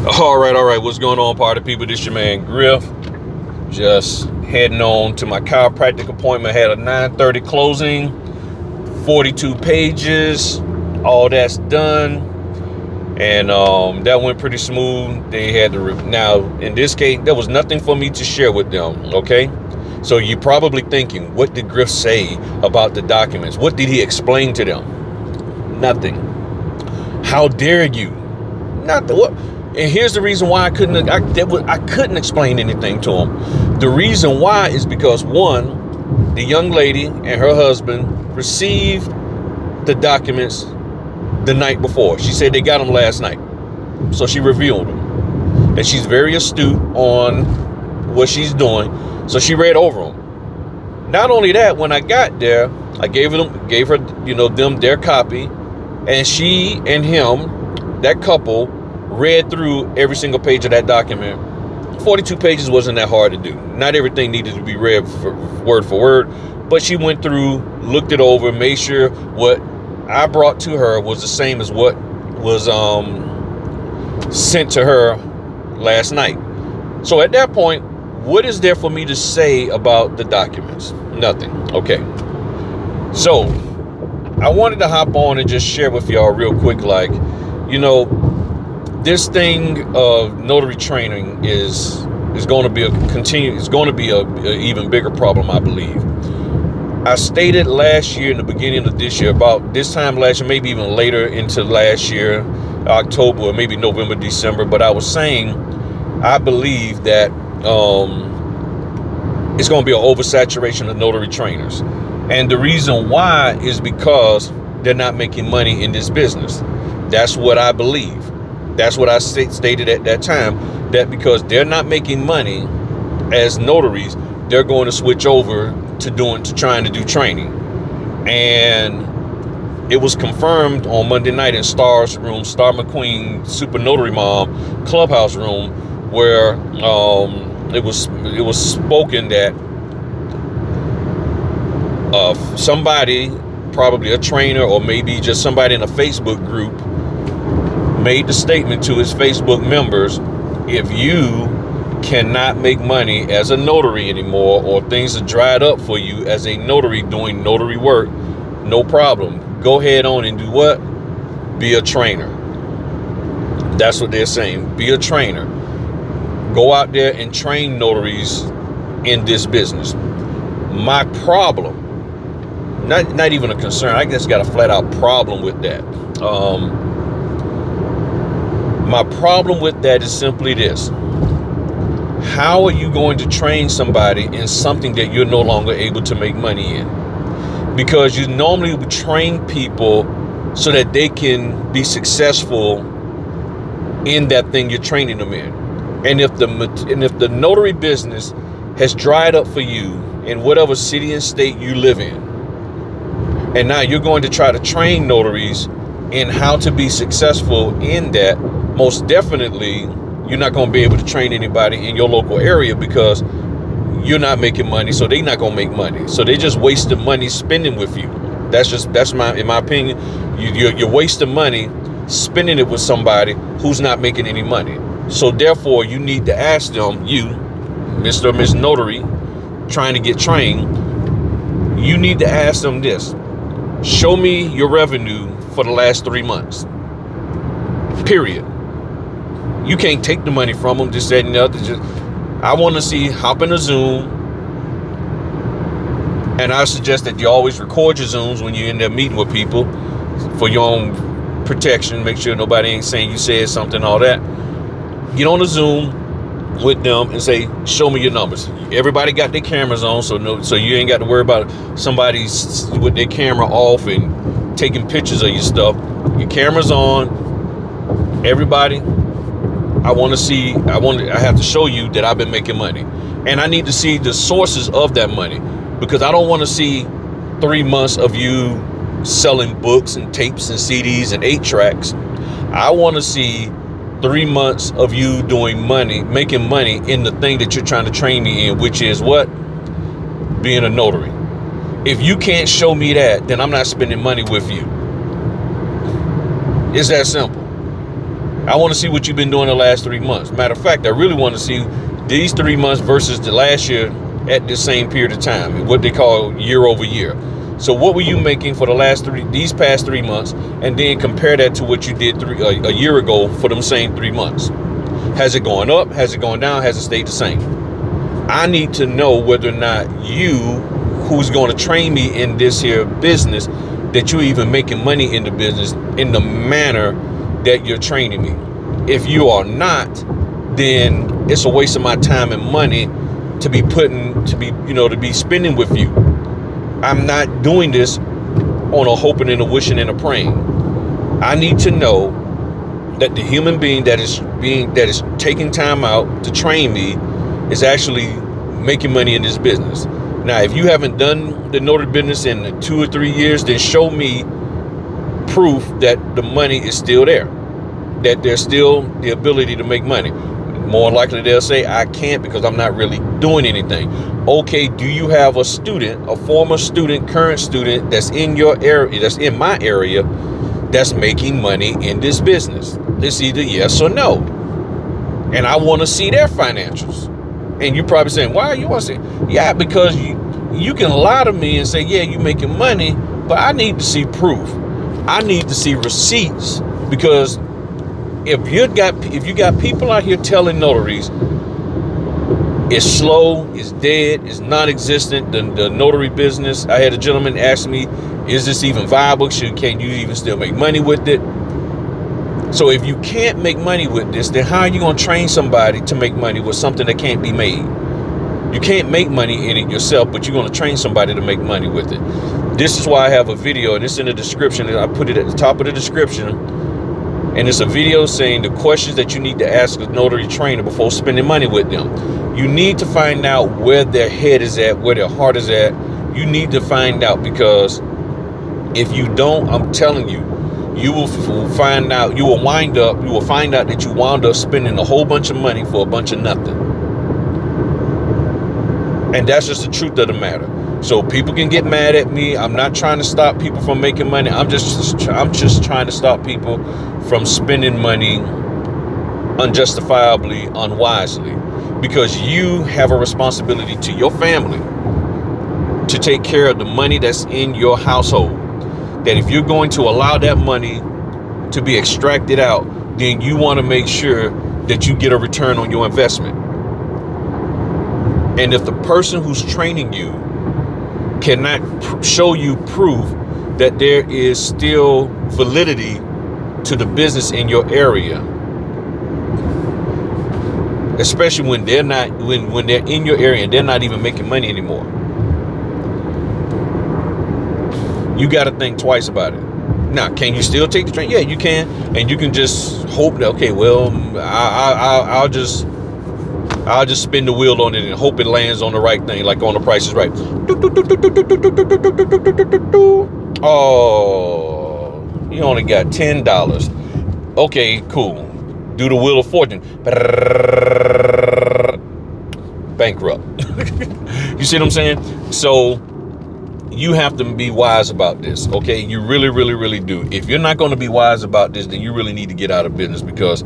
All right. What's going on, party people? This your man Griff. Just heading on to my chiropractic appointment. Had a 9:30 closing, 42 pages. All that's done, and that went pretty smooth. They had to now in this case there was nothing for me to share with them. Okay, so you're probably thinking, what did Griff say about the documents? What did he explain to them? Nothing. How dare you? Nothing. What? And here's the reason why I couldn't explain anything to him. The reason why is because, one, the young lady and her husband received the documents the night before. She said they got them last night, so she reviewed them, and she's very astute on what she's doing. So she read over them. Not only that, when I got there, I gave her them their copy, and she and him, that couple, read through every single page of that document. 42 pages wasn't that hard to do. Not everything needed to be read word for word, but she went through, looked it over, made sure what I brought to her was the same as what was sent to her last night. So at that point, what is there for me to say about the documents? Nothing. Okay. So I wanted to hop on and just share with y'all real quick, this thing of notary training is going to be a even bigger problem, I believe. I stated last year, in the beginning of this year, about this time last year, maybe even later into last year, October or maybe November, December, but I was saying I believe that it's going to be an oversaturation of notary trainers. And the reason why is because they're not making money in this business. That's what I believe. That's what I stated at that time, that because they're not making money as notaries, they're going to switch over to trying to do training. And it was confirmed on Monday night in Star's room, Star McQueen, Super Notary Mom Clubhouse room, where it was spoken that somebody, probably a trainer or maybe just somebody in a Facebook group, made the statement to his Facebook members: if you cannot make money as a notary anymore, or things are dried up for you as a notary doing notary work, no problem. Go ahead on and do what? Be a trainer. That's what they're saying. Be a trainer. Go out there and train notaries in this business. My problem, not even a concern, I just got a flat out problem with that. My problem with that is simply this: how are you going to train somebody in something that you're no longer able to make money in? Because you normally would train people so that they can be successful in that thing you're training them in. And if the notary business has dried up for you in whatever city and state you live in, and now you're going to try to train notaries in how to be successful in that, most definitely you're not going to be able to train anybody in your local area, because you're not making money, so they're not going to make money. So they just wasting money in with you. In my opinion, you're wasting money spending it with somebody who's not making any money. So therefore, you need to ask them, you, Mr. or Miss Notary, trying to get trained, you need to ask them this: show me your revenue for the last 3 months. Period. You can't take the money from them, just that and the other. I want to see, hop in a Zoom, and I suggest that you always record your Zooms when you're in there meeting with people for your own protection. Make sure nobody ain't saying you said something, all that. Get on a Zoom with them and say, show me your numbers. Everybody got their cameras on, so you ain't got to worry about somebody with their camera off and taking pictures of your stuff. Your camera's on. Everybody, I have to show you that I've been making money, and I need to see the sources of that money, because I don't want to see 3 months of you selling books and tapes and CDs and 8 tracks. I want to see 3 months of you making money in the thing that you're trying to train me in, which is what? Being a notary. If you can't show me that, then I'm not spending money with you. It's that simple. I want to see what you've been doing the last 3 months. Matter of fact, I really want to see these 3 months versus the last year at the same period of time, what they call year over year. So what were you making for these past 3 months, and then compare that to what you did a year ago for them same 3 months. Has it gone up? Has it gone down? Has it stayed the same? I need to know whether or not you, who's going to train me in this here business, that you're even making money in the business in the manner that you're training me. If you are not, then it's a waste of my time and money to be spending with you. I'm not doing this on a hoping and a wishing and a praying. I need to know that the human being that is taking time out to train me is actually making money in this business. Now, if you haven't done the notary business in 2 or 3 years, then show me proof that the money is still there, that there's still the ability to make money. More likely they'll say, I can't because I'm not really doing anything. Okay, do you have a student, a former student, current student that's in your area, that's in my area, that's making money in this business? It's either yes or no. And I want to see their financials. And you're probably saying, why you want to say? Yeah, because you can lie to me and say, yeah, you're making money, but I need to see proof. I need to see receipts, because if you got people out here telling notaries it's slow, it's dead, it's non-existent, the notary business. I had a gentleman ask me, is this even viable? Can you even still make money with it? So if you can't make money with this, then how are you going to train somebody to make money with something that can't be made? You can't make money in it yourself, but you're going to train somebody to make money with it. This is why I have a video, and it's in the description, and I put it at the top of the description. And it's a video saying the questions that you need to ask a notary trainer before spending money with them. You need to find out where their head is at, where their heart is at. You need to find out, because if you don't, I'm telling you, you will find out that you wound up spending a whole bunch of money for a bunch of nothing. And that's just the truth of the matter. So people can get mad at me. I'm not trying to stop people from making money. I'm just trying to stop people from spending money unjustifiably, unwisely, because you have a responsibility to your family to take care of the money that's in your household. That if you're going to allow that money to be extracted out, then you want to make sure that you get a return on your investment. And if the person who's training you cannot show you proof that there is still validity to the business in your area, especially when they're not, when they're in your area and they're not even making money anymore, you got to think twice about it. Now, can you still take the train? Yeah, you can, and you can just hope that, okay, well, I'll just spin the wheel on it and hope it lands on the right thing, like on The Price is Right. Oh, you only got $10. Okay, cool. Do the Wheel of Fortune. Bankrupt. You see what I'm saying? So you have to be wise about this, okay? You really, really, really do. If you're not going to be wise about this, then you really need to get out of business, because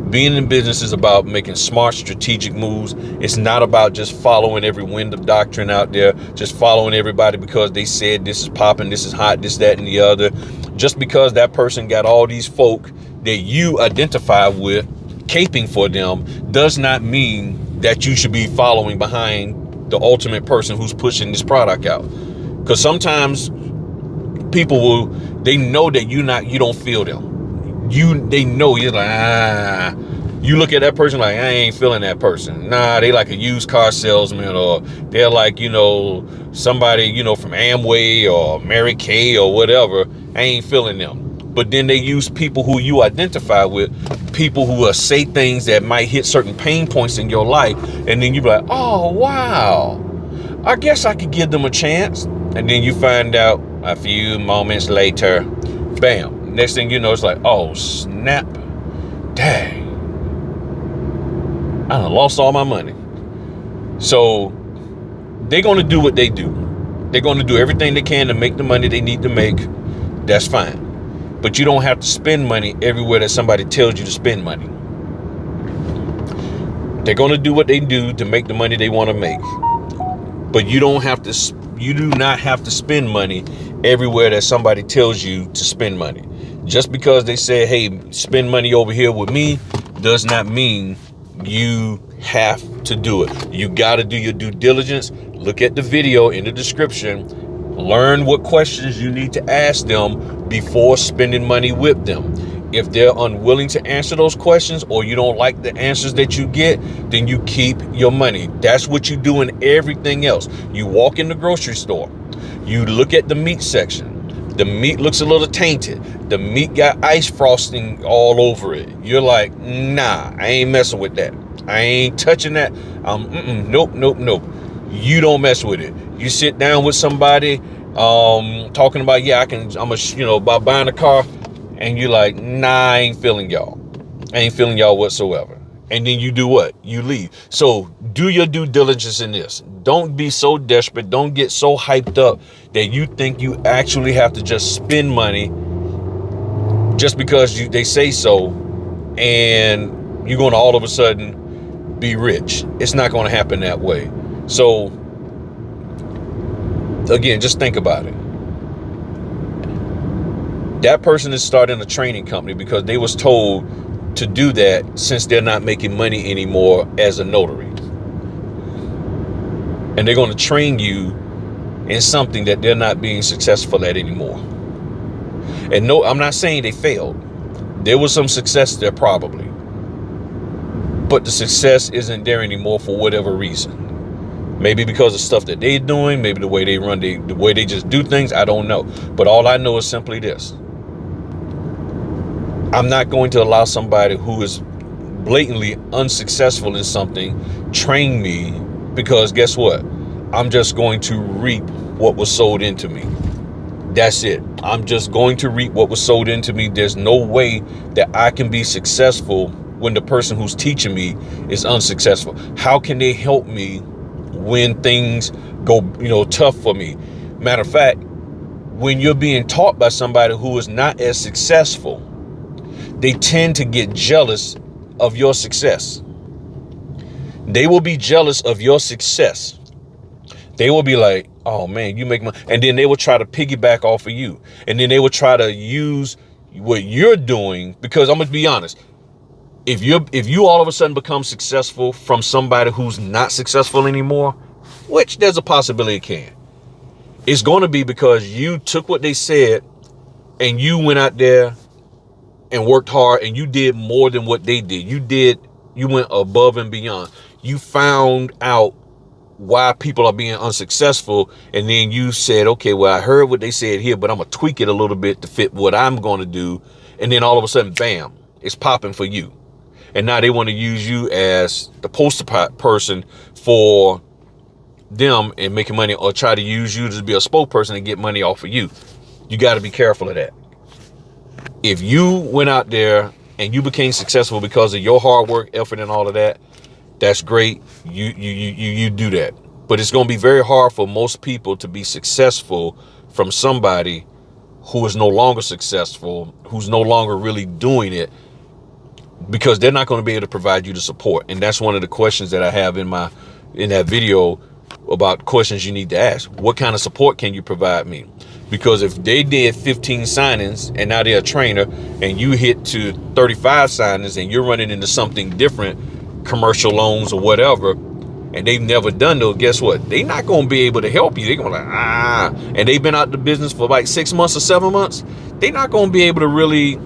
being in business is about making smart, strategic moves. It's not about just following every wind of doctrine out there, just following everybody because they said this is popping, this is hot, this, that, and the other. Just because that person got all these folk that you identify with caping for them does not mean that you should be following behind the ultimate person who's pushing this product out. Because sometimes people they know that you don't feel them. They know you're like, you look at that person like, I ain't feeling that person. Nah, they like a used car salesman, or they're like, somebody, from Amway or Mary Kay or whatever. I ain't feeling them. But then they use people who you identify with, people who say things that might hit certain pain points in your life. And then you be like, oh, wow, I guess I could give them a chance. And then you find out a few moments later, bam, next thing you know, it's like, oh, snap, dang, I done lost all my money. So they're going to do what they do. They're going to do everything they can to make the money they need to make. That's fine. But you don't have to spend money everywhere that somebody tells you to spend money. They're going to do what they do to make the money they want to make. But you do not have to spend money everywhere that somebody tells you to spend money. Just because they say, hey, spend money over here with me, does not mean you have to do it. You got to do your due diligence. Look at the video in the description. Learn what questions you need to ask them before spending money with them. If they're unwilling to answer those questions, or you don't like the answers that you get, then you keep your money. That's what you do in everything else. You walk in the grocery store, you look at the meat section. The meat looks a little tainted. The meat got ice frosting all over it. You're like, nah, I ain't messing with that. I ain't touching that. Nope. You don't mess with it. You sit down with somebody talking about, about buying a car, and you're like, nah, I ain't feeling y'all. I ain't feeling y'all whatsoever. And then you do what? You leave. So do your due diligence in this. Don't be so desperate. Don't get so hyped up that you think you actually have to just spend money just because they say so, and you're going to all of a sudden be rich. It's not going to happen that way. So again, just think about it. That person is starting a training company because they was told to do that, since they're not making money anymore as a notary. And they're going to train you in something that they're not being successful at anymore. And no, I'm not saying they failed. There was some success there probably. But the success isn't there anymore for whatever reason. Maybe because of stuff that they're doing, maybe the way they run, the way they just do things, I don't know. But all I know is simply this. I'm not going to allow somebody who is blatantly unsuccessful in something train me, because guess what? I'm just going to reap what was sold into me. That's it. I'm just going to reap what was sold into me. There's no way that I can be successful when the person who's teaching me is unsuccessful. How can they help me when things go, tough for me? Matter of fact, when you're being taught by somebody who is not as successful, they tend to get jealous of your success. They will be jealous of your success. They will be like, oh man, you make money. And then they will try to piggyback off of you. And then they will try to use what you're doing, because I'm going to be honest. If you all of a sudden become successful from somebody who's not successful anymore, which there's a possibility it can, it's going to be because you took what they said and you went out there and worked hard, and you did more than what they did. You went above and beyond. You found out why people are being unsuccessful, and then you said, okay, well, I heard what they said here, but I'm gonna tweak it a little bit to fit what I'm going to do. And then all of a sudden, bam, it's popping for you. And now they want to use you as the poster person for them and making money, or try to use you to be a spokesperson and get money off of you. You got to be careful of that. If you went out there and you became successful because of your hard work, effort, and all of that, that's great. You do that. But it's going to be very hard for most people to be successful from somebody who is no longer successful, who's no longer really doing it, because they're not going to be able to provide you the support. And that's one of the questions that I have in that video about questions you need to ask. What kind of support can you provide me? Because if they did 15 signings and now they're a trainer, and you hit to 35 signings and you're running into something different, commercial loans or whatever, and they've never done those, guess what? They're not going to be able to help you. They're going to be like, and they've been out the business for like 6 months or 7 months. They're not going to be able to really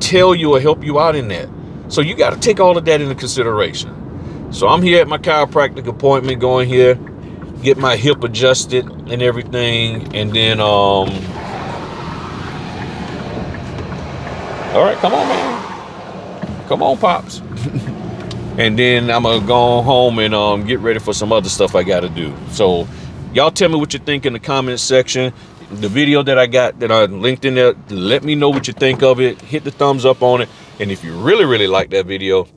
tell you or help you out in that. So you got to take all of that into consideration. So I'm here at my chiropractic appointment, going here, get my hip adjusted and everything, and then all right, come on, man, come on, pops. And then I'm gonna go home and get ready for some other stuff I gotta do. So y'all tell me what you think in the comments section. The video that I got that I linked in there, let me know what you think of it. Hit the thumbs up on it, and if you really like that video,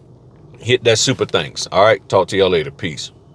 hit that super thanks. All right, talk to y'all later. Peace.